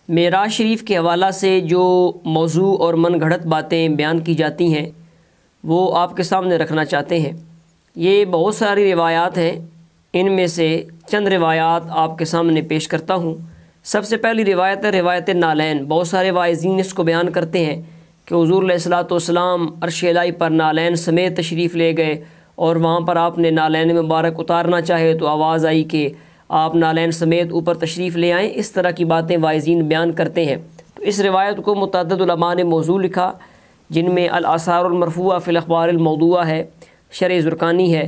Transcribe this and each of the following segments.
معراج شریف کے حوالہ سے جو موضوع اور من گھڑت باتیں بیان کی جاتی ہیں وہ آپ کے سامنے رکھنا چاہتے ہیں۔ یہ بہت ساری روایات ہیں، ان میں سے چند روایات آپ کے سامنے پیش کرتا ہوں۔ سب سے پہلی روایت ہے روایت نالین۔ بہت سارے واعظین اس کو بیان کرتے ہیں کہ حضور علیہ الصلوۃ والسلام عرش الہی پر نالین سمیت تشریف لے گئے اور وہاں پر آپ نے نالین مبارک اتارنا چاہے تو آواز آئی کہ آپ نالین سمیت اوپر تشریف لے آئیں۔ اس طرح کی باتیں واعظین بیان کرتے ہیں۔ تو اس روایت کو متعدد علماء نے موضوع لکھا، جن میں الآثار المرفوعہ فی الاخبار الموضوعہ ہے، شرح زرقانی ہے،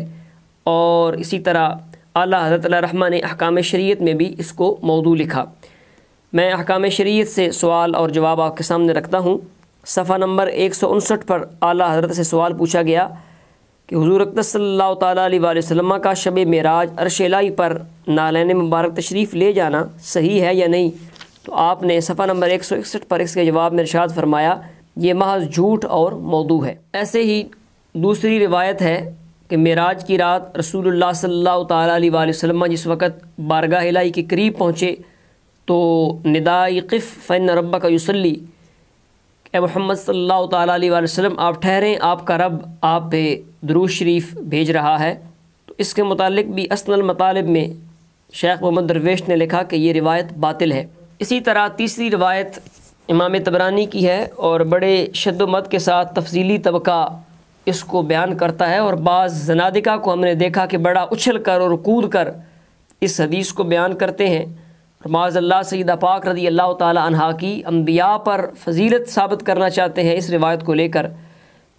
اور اسی طرح اعلیٰ حضرت علیہ رحمہ نے احکام شریعت میں بھی اس کو موضوع لکھا۔ میں احکام شریعت سے سوال اور جواب آپ کے سامنے رکھتا ہوں۔ صفحہ نمبر 159 پر اعلیٰ حضرت سے سوال پوچھا گیا کہ حضور اقدس صلی اللہ تعالیٰ علیہ وآلہ وسلم کا شب معراج عرش الہی پر نالین مبارک تشریف لے جانا صحیح ہے یا نہیں؟ تو آپ نے صفحہ نمبر 161 پر اس کے جواب میں ارشاد فرمایا یہ محض جھوٹ اور موضوع ہے۔ ایسے ہی دوسری روایت ہے کہ معراج کی رات رسول اللہ صلی اللہ تعالیٰ علیہ وآلہ وسلم جس وقت بارگاہ الہی کے قریب پہنچے تو ندائی قف فإن ربک یصلی، اے محمد صلی اللہ تعالیٰ علیہ وآلہ وسلم آپ ٹھہریں، آپ کا رب آپ پہ درود شریف بھیج رہا ہے۔ تو اس کے متعلق بھی اسن المطالب میں شیخ محمد درویش نے لکھا کہ یہ روایت باطل ہے۔ اسی طرح تیسری روایت امام طبرانی کی ہے اور بڑے شد و مد کے ساتھ تفصیلی طبقہ اس کو بیان کرتا ہے، اور بعض زنادقہ کو ہم نے دیکھا کہ بڑا اچھل کر اور کود کر اس حدیث کو بیان کرتے ہیں، اور معاذ اللہ سیدہ پاک رضی اللہ تعالی عنہا کی انبیاء پر فضیلت ثابت کرنا چاہتے ہیں اس روایت کو لے کر۔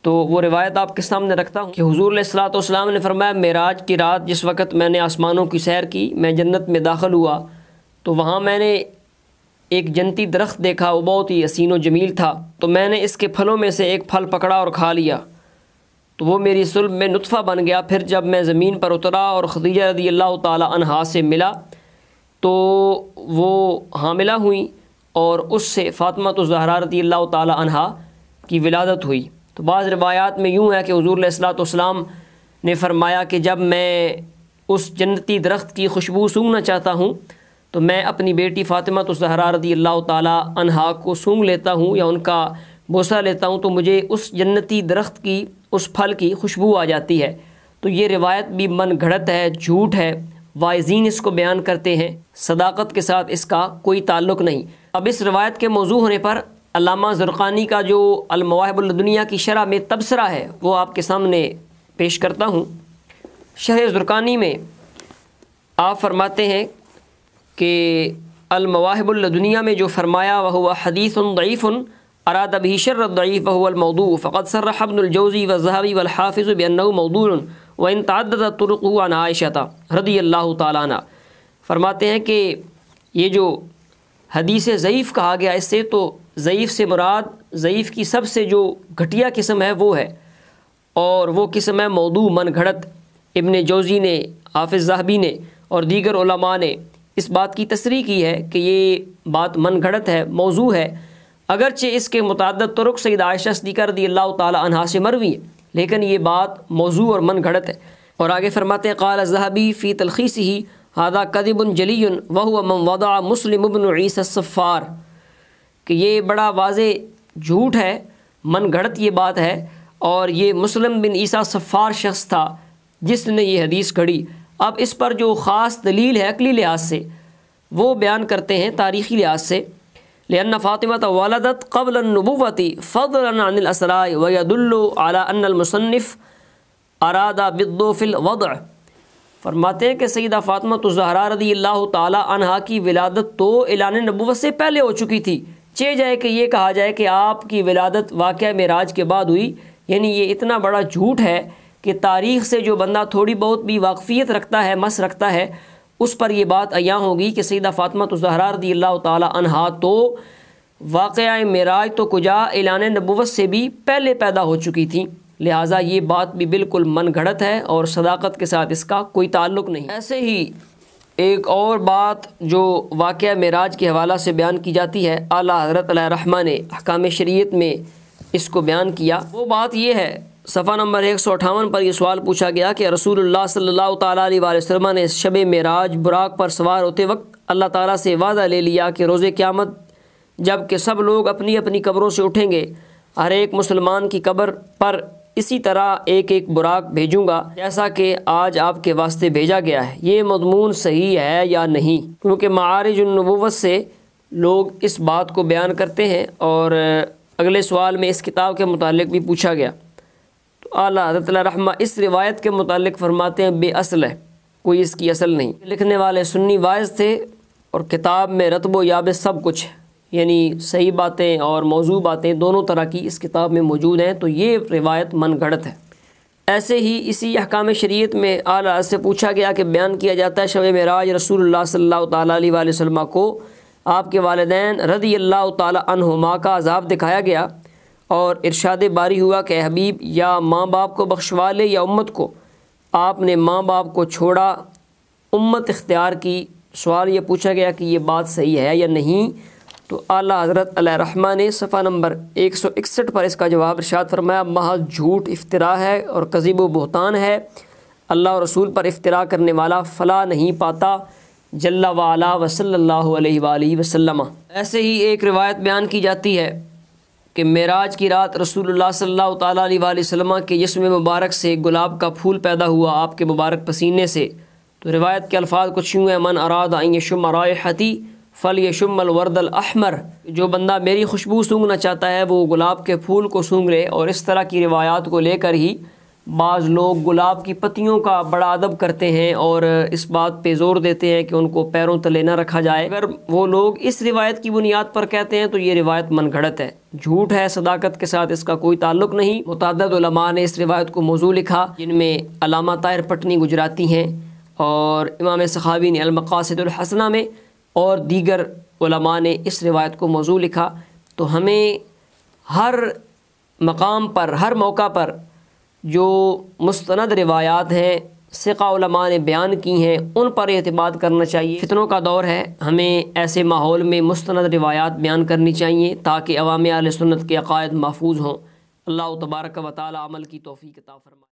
تو وہ روایت آپ کے سامنے رکھتا ہوں کہ حضور علیہ الصلوۃ والسلام نے فرمایا معراج کی رات جس وقت میں نے آسمانوں کی سیر کی، میں جنت میں داخل ہوا تو وہاں میں نے ایک جنتی درخت دیکھا، وہ بہت ہی حسین و جمیل تھا، تو میں نے اس کے پھلوں میں سے ایک پھل پکڑا اور کھا لیا، تو وہ میری صلب میں نطفہ بن گیا۔ پھر جب میں زمین پر اترا اور خدیجہ رضی اللہ تعالی عنہا سے ملا تو وہ حاملہ ہوئیں اور اس سے فاطمہ الزہرا رضی اللہ تعالی عنہا کی ولادت ہوئی۔ تو بعض روایات میں یوں ہے کہ حضور علیہ الصلوۃ والسلام نے فرمایا کہ جب میں اس جنتی درخت کی خوشبو سونگھنا چاہتا ہوں تو میں اپنی بیٹی فاطمہ الزہرا رضی اللہ تعالی عنہا کو سونگھ لیتا ہوں یا ان کا بوسہ لیتا ہوں تو مجھے اس جنتی درخت کی اس پھل کی خوشبو آ جاتی ہے۔ تو یہ روایت بھی من گھڑت ہے، جھوٹ ہے، واعظین اس کو بیان کرتے ہیں، صداقت کے ساتھ اس کا کوئی تعلق نہیں۔ اب اس روایت کے موضوع ہونے پر علامہ زرقانی کا جو المواہب اللدنیہ کی شرح میں تبصرہ ہے وہ آپ کے سامنے پیش کرتا ہوں۔ شرح زرقانی میں آپ فرماتے ہیں کہ المواہب اللدنیہ میں جو فرمایا وہو حدیث ضعیف اراد به شر الضعیف وهو الموضوع فقد صرح ابن الجوزی والذهبی والحافظ بأنه موضوع وإن تعددت طرقه عن عائشہ رضی اللہ تعالیٰ عنہ۔ فرماتے ہیں کہ یہ جو حدیث ضعیف کہا گیا، اس سے تو ضعیف سے مراد ضعیف کی سب سے جو گھٹیا قسم ہے وہ ہے، اور وہ قسم ہے موضوع، من گھڑت۔ ابن جوزی نے، حافظ ذہبی نے اور دیگر علماء نے اس بات کی تصریح کی ہے کہ یہ بات من گھڑت ہے، موضوع ہے، اگرچہ اس کے متعدد طرق سیدہ عائشہ صدیقہ رضی اللہ تعالی عنہا سے مروی ہے، لیکن یہ بات موضوع اور من گھڑت ہے۔ اور آگے فرماتے ہیں قال الذهبی فی تلخیصہ ھذا کذب جلی وہو من وضع مسلم بن عیسی الصفار، کہ یہ بڑا واضح جھوٹ ہے، من گھڑت یہ بات ہے، اور یہ مسلم بن عیسیٰ صفار شخص تھا جس نے یہ حدیث گھڑی۔ اب اس پر جو خاص دلیل ہے عقلی لحاظ سے وہ بیان کرتے ہیں، تاریخی لحاظ سے، لأن فاطمة ولدت قبل النبوة فضلا عن الأسراء ويدل على أن المصنف أراد بالضعف الوضع۔ فرماتے ہیں کہ سیدہ فاطمہ الزہرا رضی اللہ تعالی عنہا کی ولادت تو اعلان نبوت سے پہلے ہو چکی تھی، چہ جائے کہ یہ کہا جائے کہ آپ کی ولادت واقعہ معراج کے بعد ہوئی، یعنی یہ اتنا بڑا جھوٹ ہے کہ تاریخ سے جو بندہ تھوڑی بہت بھی واقفیت رکھتا ہے، مس رکھتا ہے، اس پر یہ بات عیاں ہوگی کہ سیدہ فاطمہ الزہرا رضی اللہ تعالی عنہا تو واقعہ معراج تو کجا اعلان نبوت سے بھی پہلے پیدا ہو چکی تھی، لہٰذا یہ بات بھی بالکل من گھڑت ہے اور صداقت کے ساتھ اس کا کوئی تعلق نہیں۔ ایسے ہی ایک اور بات جو واقعہ معراج کے حوالہ سے بیان کی جاتی ہے، اعلیٰ حضرت علیہ رحمہ نے احکام شریعت میں اس کو بیان کیا، وہ بات یہ ہے صفحہ نمبر 158 پر یہ سوال پوچھا گیا کہ رسول اللہ صلی اللہ تعالیٰ علیہ وآلہ وسلم نے شب معراج براق پر سوار ہوتے وقت اللہ تعالیٰ سے وعدہ لے لیا کہ روز قیامت جب کہ سب لوگ اپنی اپنی قبروں سے اٹھیں گے، ہر ایک مسلمان کی قبر پر اسی طرح ایک ایک براق بھیجوں گا جیسا کہ آج آپ کے واسطے بھیجا گیا ہے۔ یہ مضمون صحیح ہے یا نہیں؟ کیونکہ معارج النبوت سے لوگ اس بات کو بیان کرتے ہیں، اور اگلے سوال میں اس کتاب کے متعلق بھی پوچھا گیا تو اعلیٰ حضرت علیہ رحمہ اس روایت کے متعلق فرماتے ہیں بے اصل ہے، کوئی اس کی اصل نہیں۔ لکھنے والے سنی واعظ تھے اور کتاب میں رتب و یابس سب کچھ، یعنی صحیح باتیں اور موضوع باتیں دونوں طرح کی اس کتاب میں موجود ہیں، تو یہ روایت من گھڑت ہے۔ ایسے ہی اسی احکام شریعت میں اعلیٰ سے پوچھا گیا کہ بیان کیا جاتا ہے شب معراج رسول اللہ صلی اللہ تعالیٰ علیہ وآلہ وسلم کو آپ کے والدین رضی اللہ تعالیٰ عنہما کا عذاب دکھایا گیا، اور ارشاد باری ہوا کہ اے حبیب یا ماں باپ کو بخشوا لے یا امت کو۔ آپ نے ماں باپ کو چھوڑا، امت اختیار کی۔ سوال یہ پوچھا گیا کہ یہ بات صحیح ہے یا نہیں، تو اعلیٰ حضرت علیہ رحمہ نے صفحہ نمبر 161 پر اس کا جواب ارشاد فرمایا محض جھوٹ افطرا ہے اور کذب و بہتان ہے، اللہ اور رسول پر افطرا کرنے والا فلاح نہیں پاتا، جل وعلا وصلی اللہ علیہ وآلہ وسلم۔ ایسے ہی ایک روایت بیان کی جاتی ہے کہ معراج کی رات رسول اللہ صلی اللہ تعالیٰ علیہ وآلہ وسلم کے جسم مبارک سے گلاب کا پھول پیدا ہوا آپ کے مبارک پسینے سے۔ تو روایت کے الفاظ کچھ یوں ہیں من اراد ان یشم رائحتی فلیشم الورد الاحمر، جو بندہ میری خوشبو سونگھنا چاہتا ہے وہ گلاب کے پھول کو سونگھ لے۔ اور اس طرح کی روایات کو لے کر ہی بعض لوگ گلاب کی پتیوں کا بڑا ادب کرتے ہیں اور اس بات پہ زور دیتے ہیں کہ ان کو پیروں تلے نہ رکھا جائے۔ اگر وہ لوگ اس روایت کی بنیاد پر کہتے ہیں تو یہ روایت من گھڑت ہے، جھوٹ ہے، صداقت کے ساتھ اس کا کوئی تعلق نہیں۔ متعدد علماء نے اس روایت کو موضوع لکھا، جن میں علامہ طاہر پٹنی گجراتی ہیں، اور امام سخاوی نے المقاصد الحسنہ میں، اور دیگر علماء نے اس روایت کو موضوع لکھا۔ تو ہمیں ہر مقام پر، ہر موقع پر جو مستند روایات ہیں ثقہ علماء نے بیان کی ہیں ان پر اعتماد کرنا چاہیے۔ فتنوں کا دور ہے، ہمیں ایسے ماحول میں مستند روایات بیان کرنی چاہیے تاکہ عوام اہل سنت کے عقائد محفوظ ہوں۔ اللہ تبارک و تعالی عمل کی توفیق عطا فرمائے۔